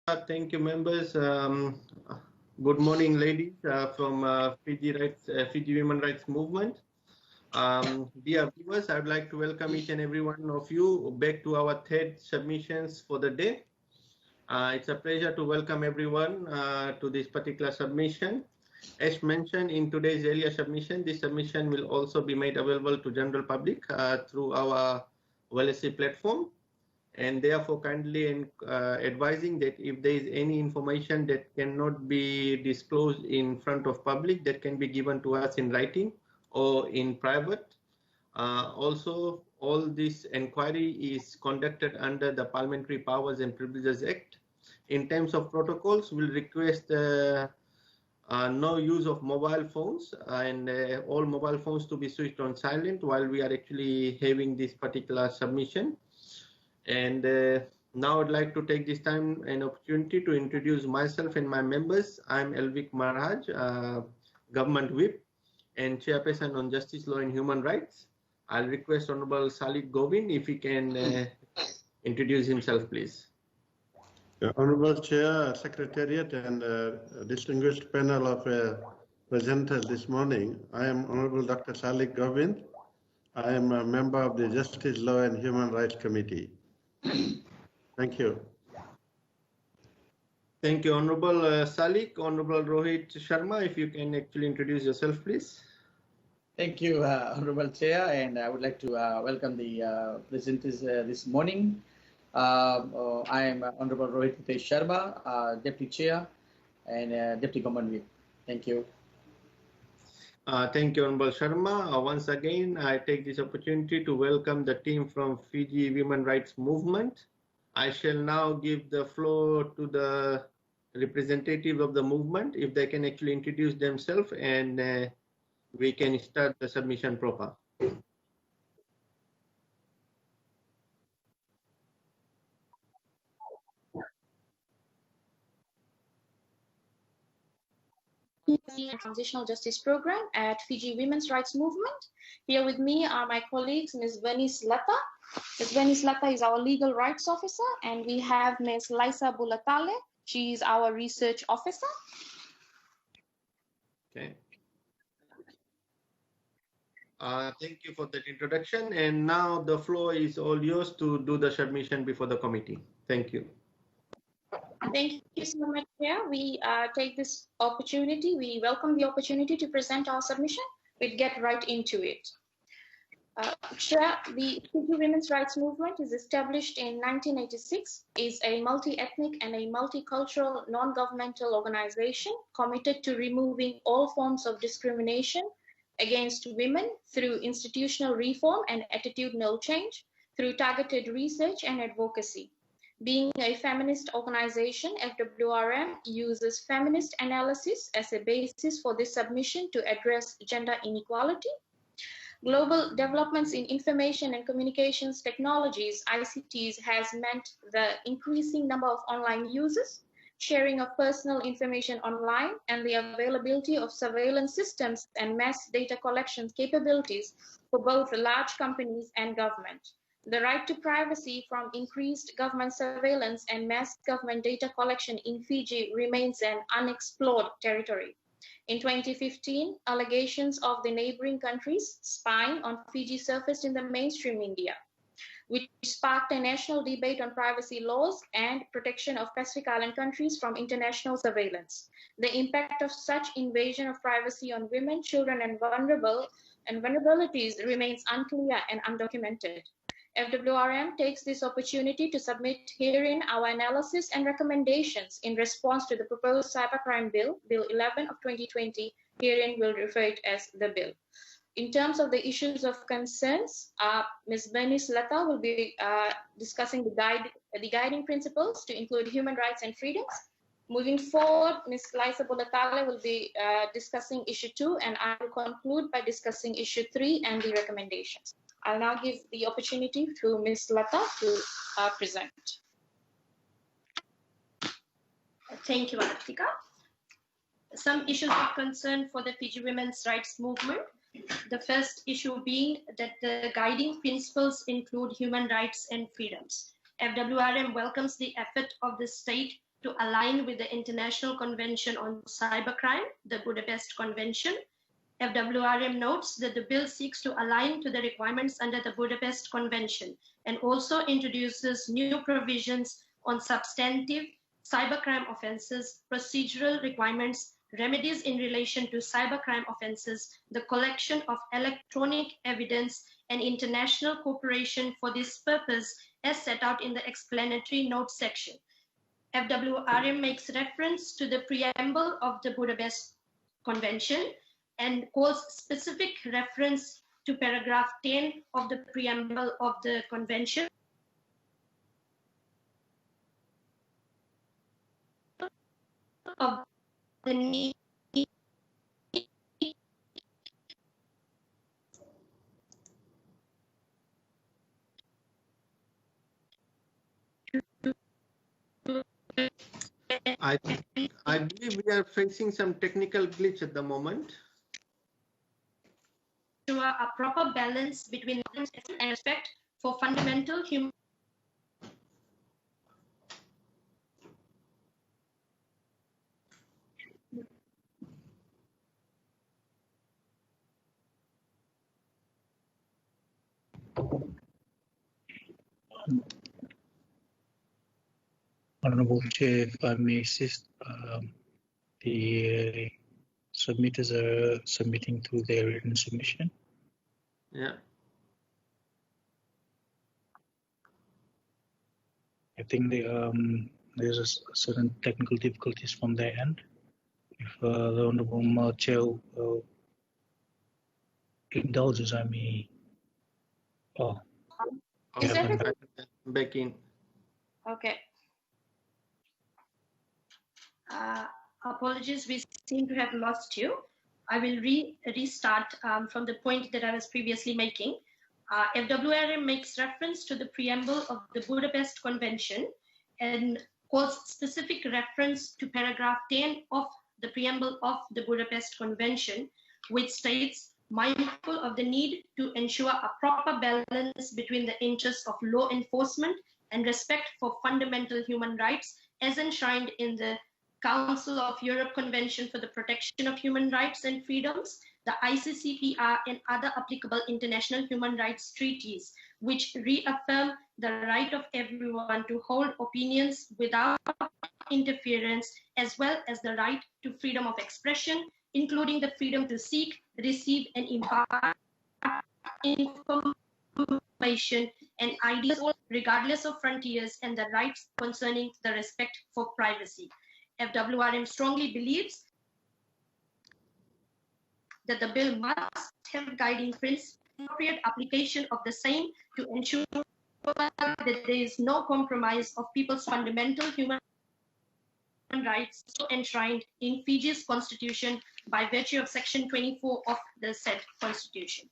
Thank you, members. Good morning, ladies from Fiji Women Rights Movement. Dear viewers, I'd like to welcome each and every one of you back to our third submissions for the day. It's a pleasure to welcome everyone to this particular submission. As mentioned in today's earlier submission, this submission will also be made available to general public through our Walasi platform. And therefore kindly advising that if there is any information that cannot be disclosed in front of public, that can be given to us in writing or in private. Also, all this inquiry is conducted under the Parliamentary Powers and Privileges Act. In terms of protocols, we'll request no use of mobile phones and all mobile phones to be switched on silent while we are actually having this particular submission. And now I'd like to take this time and opportunity to introduce myself and my members. I'm Elvik Marhaj, Government Whip and Chairperson on Justice, Law and Human Rights. I'll request Honorable Salik Govind if he can introduce himself, please. Honorable Chair, Secretariat and distinguished panel of presenters this morning, I am Honorable Dr. Salik Govind. I am a member of the Justice, Law and Human Rights Committee. Thank you. Thank you, Honorable Salik. Honorable Rohit Sharma, if you can actually introduce yourself, please. Thank you, Honorable Chair, and I would like to welcome the presenters this morning. I am Honorable Rohit Sharma, Deputy Chair and Deputy Government Whip. Thank you. Thank you, Honorable Sharma. Once again, I take this opportunity to welcome the team from Fiji Women Rights Movement. I shall now give the floor to the representative of the movement, if they can actually introduce themselves, and we can start the submission proper. Transitional Justice Program at Fiji Women's Rights Movement. Here with me are my colleagues, Ms. Venice Lata. Ms. Venice Lata is our Legal Rights Officer, and we have Ms. Laisa Bulatale. She is our Research Officer. Okay. Thank you for that introduction. And now the floor is all yours to do the submission before the committee. Thank you. Thank you so much, Chair. We take this opportunity, we welcome the opportunity to present our submission. We'll get right into it. Chair, the Fiji Women's Rights Movement is established in 1986, is a multi-ethnic and a multicultural non-governmental organization committed to removing all forms of discrimination against women through institutional reform and attitudinal change, through targeted research and advocacy. Being a feminist organization, FWRM uses feminist analysis as a basis for this submission to address gender inequality. Global developments in information and communications technologies, ICTs, has meant the increasing number of online users, sharing of personal information online, and the availability of surveillance systems and mass data collection capabilities for both large companies and government. The right to privacy from increased government surveillance and mass government data collection in Fiji remains an unexplored territory. In 2015, allegations of the neighboring countries spying on Fiji surfaced in the mainstream media, which sparked a national debate on privacy laws and protection of Pacific Island countries from international surveillance. The impact of such invasion of privacy on women, children, and vulnerabilities remains unclear and undocumented. FWRM takes this opportunity to submit herein our analysis and recommendations in response to the proposed Cybercrime Bill, Bill 11 of 2020. Herein we'll refer it as the bill. In terms of the issues of concerns, Ms. Bernice Lata will be discussing the guiding principles to include human rights and freedoms. Moving forward, Ms. Laisa Bulatale will be discussing issue 2, and I will conclude by discussing issue 3 and the recommendations. I'll now give the opportunity to Ms. Lata to present. Thank you, Artika. Some issues of concern for the Fiji Women's Rights Movement. The first issue being that the guiding principles include human rights and freedoms. FWRM welcomes the effort of the state to align with the International Convention on Cybercrime, the Budapest Convention. FWRM notes that the bill seeks to align to the requirements under the Budapest Convention and also introduces new provisions on substantive cybercrime offenses, procedural requirements, remedies in relation to cybercrime offenses, the collection of electronic evidence, and international cooperation for this purpose as set out in the explanatory note section. FWRM makes reference to the preamble of the Budapest Convention and calls specific reference to paragraph 10 of the preamble of the convention of the need I believe we are facing some technical glitch at the moment. to a proper balance between and respect for fundamental human Honorable Chair, if I may assist, the submitters are submitting to their written submission. Yeah. I think there's a certain technical difficulties from their end. If the Honorable Chair indulges, I may. Oh, Is yeah, everything Back in. Okay. Apologies, we seem to have lost you. I will restart from the point that I was previously making. FWRM makes reference to the preamble of the Budapest Convention and calls specific reference to paragraph 10 of the preamble of the Budapest Convention, which states, mindful of the need to ensure a proper balance between the interests of law enforcement and respect for fundamental human rights as enshrined in the Council of Europe Convention for the Protection of Human Rights and Freedoms, the ICCPR, and other applicable international human rights treaties, which reaffirm the right of everyone to hold opinions without interference, as well as the right to freedom of expression, including the freedom to seek, receive, and impart information and ideas, regardless of frontiers, and the rights concerning the respect for privacy. FWRM strongly believes that the bill must have guiding principles, appropriate application of the same to ensure that there is no compromise of people's fundamental human rights so enshrined in Fiji's constitution by virtue of Section 24 of the said constitution.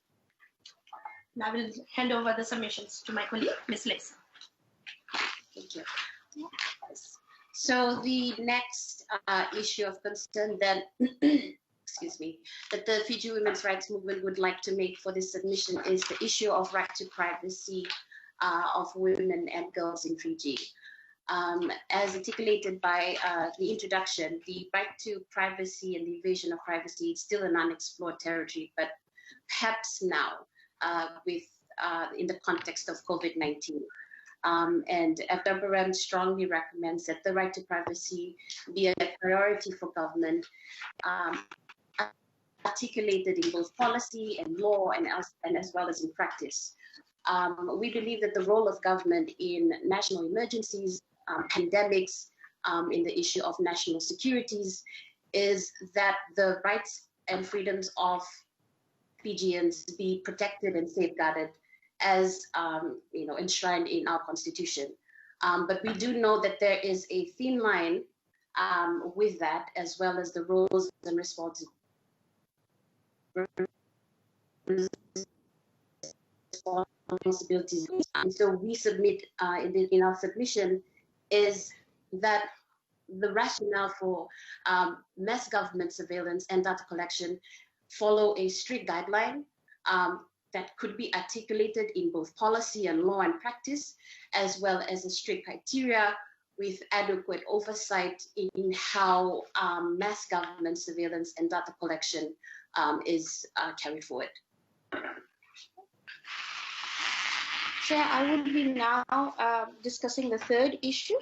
Now I will hand over the submissions to my colleague, Ms. Lesa. Thank you. So the next issue of concern that, excuse me, that the Fiji Women's Rights Movement would like to make for this submission is the issue of right to privacy of women and girls in Fiji. As articulated by the introduction, the right to privacy and the invasion of privacy is still an unexplored territory, but perhaps now in the context of COVID-19. And FWRM strongly recommends that the right to privacy be a priority for government, articulated in both policy and law and as well as in practice. We believe that the role of government in national emergencies, pandemics, in the issue of national securities is that the rights and freedoms of Fijians be protected and safeguarded as enshrined in our constitution. But we do know that there is a thin line with that, as well as the roles and responsibilities And so we submit in our submission is that the rationale for mass government surveillance and data collection follow a strict guideline that could be articulated in both policy and law and practice, as well as a strict criteria with adequate oversight in how mass government surveillance and data collection is carried forward. Chair, I will be now discussing the third issue.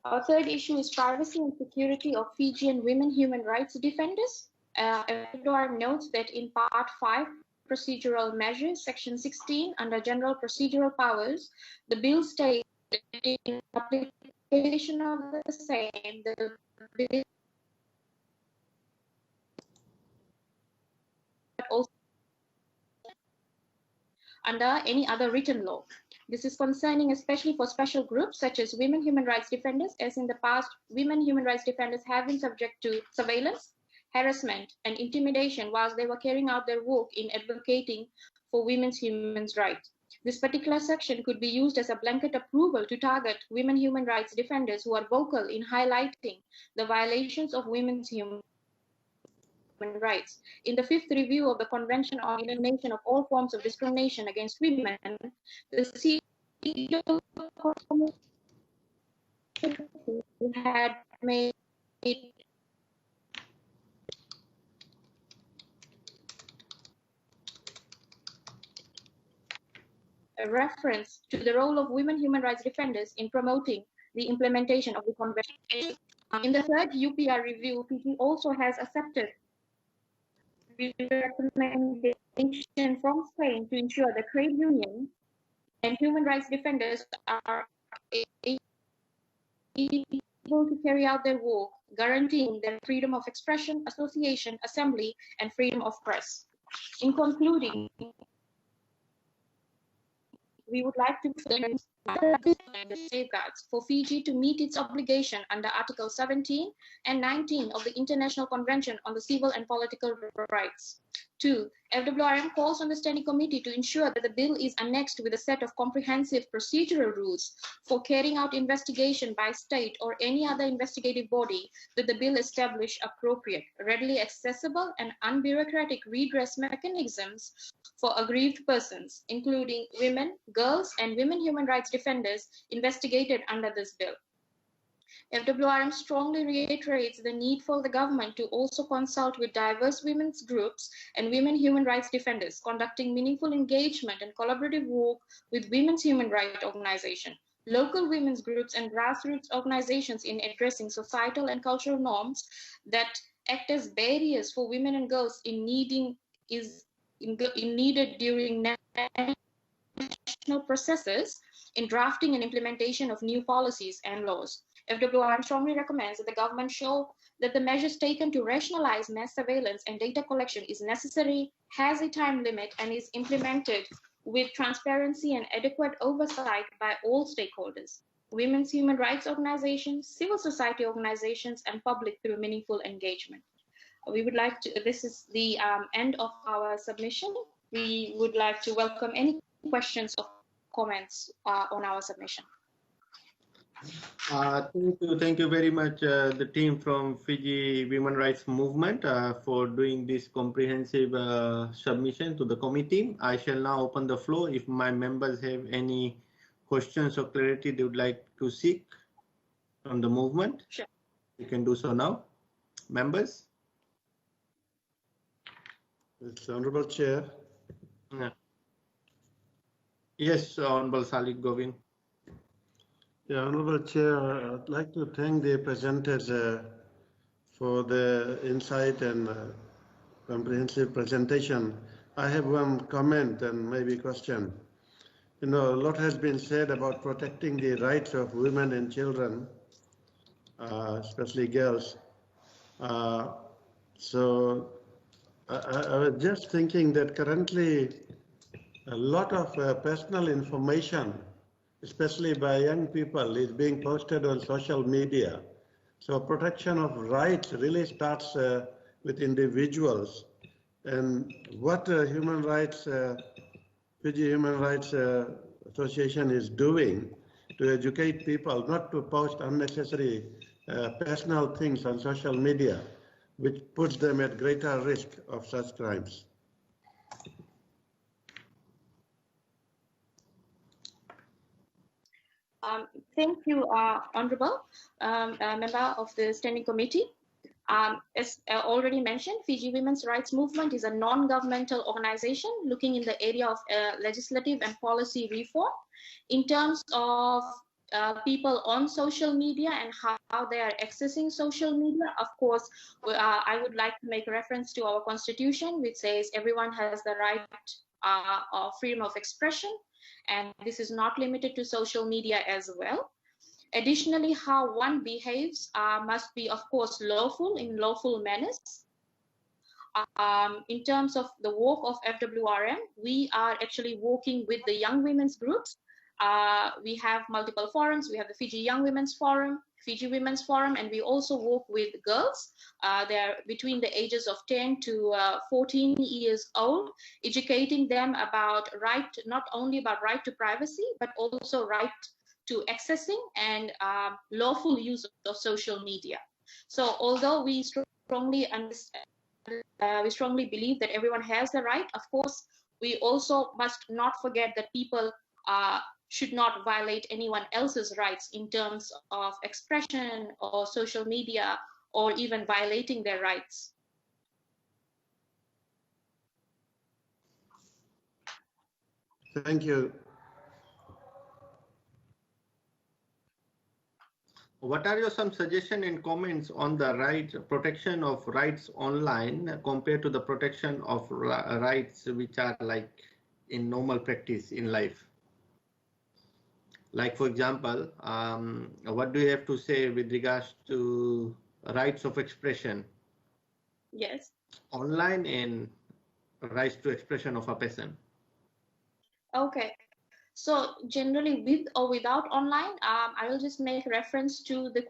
Our third issue is privacy and security of Fijian women human rights defenders. FWR notes that in Part 5, Procedural Measures, Section 16, under General Procedural Powers, the bill states that in application of the same, the bill also under any other written law. This is concerning especially for special groups such as women human rights defenders, as in the past, women human rights defenders have been subject to surveillance, harassment, and intimidation whilst they were carrying out their work in advocating for women's human rights. This particular section could be used as a blanket approval to target women human rights defenders who are vocal in highlighting the violations of women's human rights. In the 5th review of the Convention on Elimination of All Forms of Discrimination Against Women, the CEDAW had made a reference to the role of women human rights defenders in promoting the implementation of the Convention. In the 3rd UPR review, Fiji also has accepted recommendation from Spain to ensure the trade union and human rights defenders are able to carry out their work, guaranteeing their freedom of expression, association, assembly, and freedom of press. In concluding, we would like to the safeguards for Fiji to meet its obligation under Article 17 and 19 of the International Convention on the Civil and Political Rights. 2. FWRM calls on the Standing Committee to ensure that the bill is annexed with a set of comprehensive procedural rules for carrying out investigation by state or any other investigative body, that the bill establish appropriate, readily accessible, and unbureaucratic redress mechanisms for aggrieved persons, including women, girls, and women human rights defenders investigated under this bill. FWRM strongly reiterates the need for the government to also consult with diverse women's groups and women human rights defenders, conducting meaningful engagement and collaborative work with women's human rights organizations, local women's groups, and grassroots organizations in addressing societal and cultural norms that act as barriers for women and girls in needed during national processes in drafting and implementation of new policies and laws. FWRM strongly recommends that the government show that the measures taken to rationalize mass surveillance and data collection is necessary, has a time limit, and is implemented with transparency and adequate oversight by all stakeholders, women's human rights organizations, civil society organizations, and public through meaningful engagement. We would like to, this is the end of our submission. We would like to welcome any questions or comments on our submission. Thank you very much, the team from Fiji Women Rights Movement, for doing this comprehensive submission to the committee. I shall now open the floor if my members have any questions or clarity they would like to seek from the movement. Sure. You can do so now. Members? Yes, Honorable Chair. Yeah. Yes, Honorable Salik Govin. Yeah, Honorable Chair, I'd like to thank the presenters for the insight and comprehensive presentation. I have one comment and maybe question. You know, a lot has been said about protecting the rights of women and children, especially girls. So I was just thinking that currently a lot of personal information, especially by young people, is being posted on social media. So protection of rights really starts with individuals. And what human rights, Fiji Human Rights Association is doing to educate people not to post unnecessary personal things on social media, which puts them at greater risk of such crimes. Thank you, Honorable Member of the Standing Committee. As already mentioned, Fiji Women's Rights Movement is a non-governmental organization looking in the area of legislative and policy reform in terms of people on social media and how they are accessing social media. Of course, I would like to make reference to our constitution, which says everyone has the right of freedom of expression, and this is not limited to social media as well. Additionally, how one behaves must be, of course, lawful in lawful manners. In terms of the work of FWRM, we are actually working with the young women's groups. We have multiple forums. We have the Fiji Young Women's Forum, Fiji Women's Forum, and we also work with girls. They're between the ages of 10 to 14 years old, educating them about not only about right to privacy, but also right to accessing and lawful use of social media. So although we strongly understand, we strongly believe that everyone has the right, of course, we also must not forget that people should not violate anyone else's rights in terms of expression or social media or even violating their rights. Thank you. What are your some suggestions and comments on the protection of rights online compared to the protection of rights which are like in normal practice in life? Like, for example, what do you have to say with regards to rights of expression? Yes. Online and rights to expression of a person. Okay. So generally, with or without online, I will just make reference to the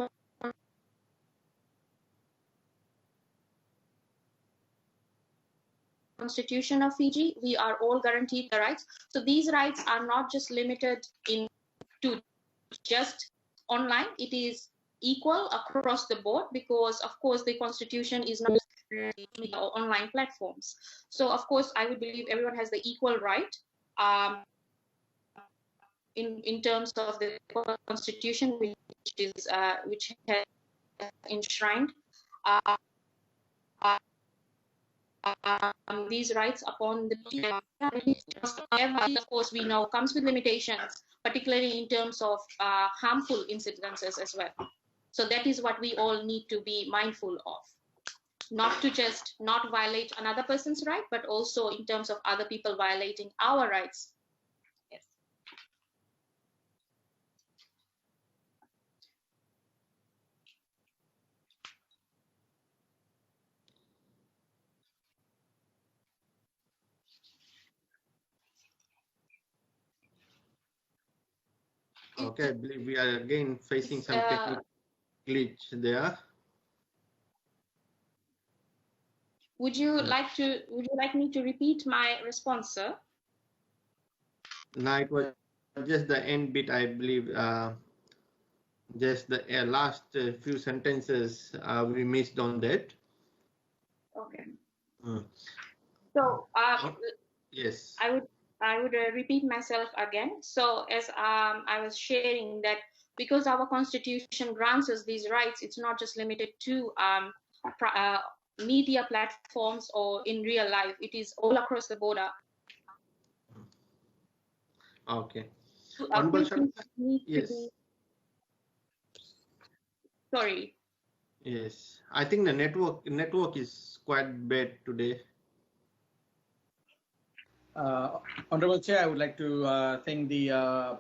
Constitution of Fiji. We are all guaranteed the rights. So these rights are not just limited to just online. It is equal across the board because, of course, the Constitution is not just online platforms. So, of course, I would believe everyone has the equal right. In terms of the Constitution, which has enshrined these rights upon the people. Of course, we know comes with limitations, particularly in terms of harmful incidences as well. So that is what we all need to be mindful of. Not to just not violate another person's right, but also in terms of other people violating our rights. Yes. Okay, I believe we are again facing some technical glitch there. Would you like me to repeat my response, sir? No, it was just the end bit, I believe. Just the last few sentences we missed on that. Okay. So yes, I would repeat myself again. So as I was sharing that because our Constitution grants us these rights, it's not just limited to media platforms or in real life. It is all across the border. Okay. Yes. Sorry. Yes, I think the network is quite bad today. Honorable Chair, I would like to thank the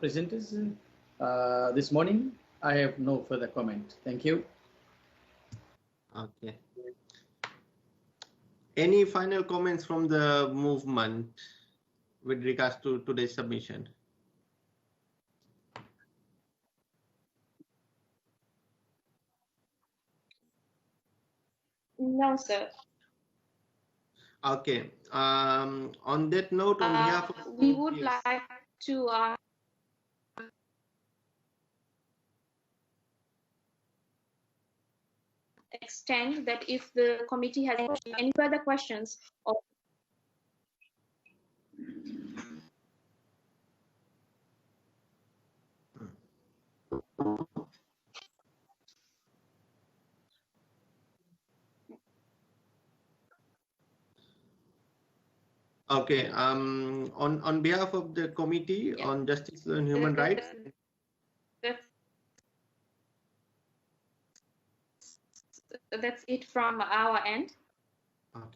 presenters this morning. I have no further comment. Thank you. Okay. Any final comments from the movement with regards to today's submission? No, sir. Okay. On that note, on behalf of we would like to extend that if the committee has any further questions or Okay. On behalf of the Committee on Justice and Human Rights. That's it from our end. Okay.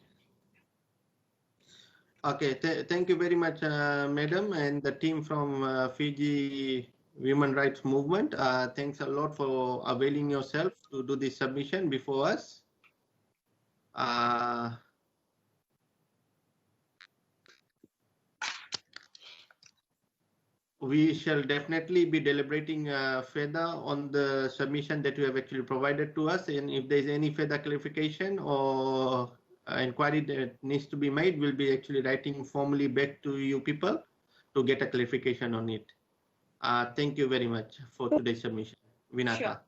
Okay, thank you very much, Madam, and the team from Fiji Women Rights Movement. Thanks a lot for availing yourself to do this submission before us. We shall definitely be deliberating further on the submission that you have actually provided to us, and if there is any further clarification or inquiry that needs to be made, we'll be actually writing formally back to you people to get a clarification on it. Thank you very much for today's submission. Vinata. Sure.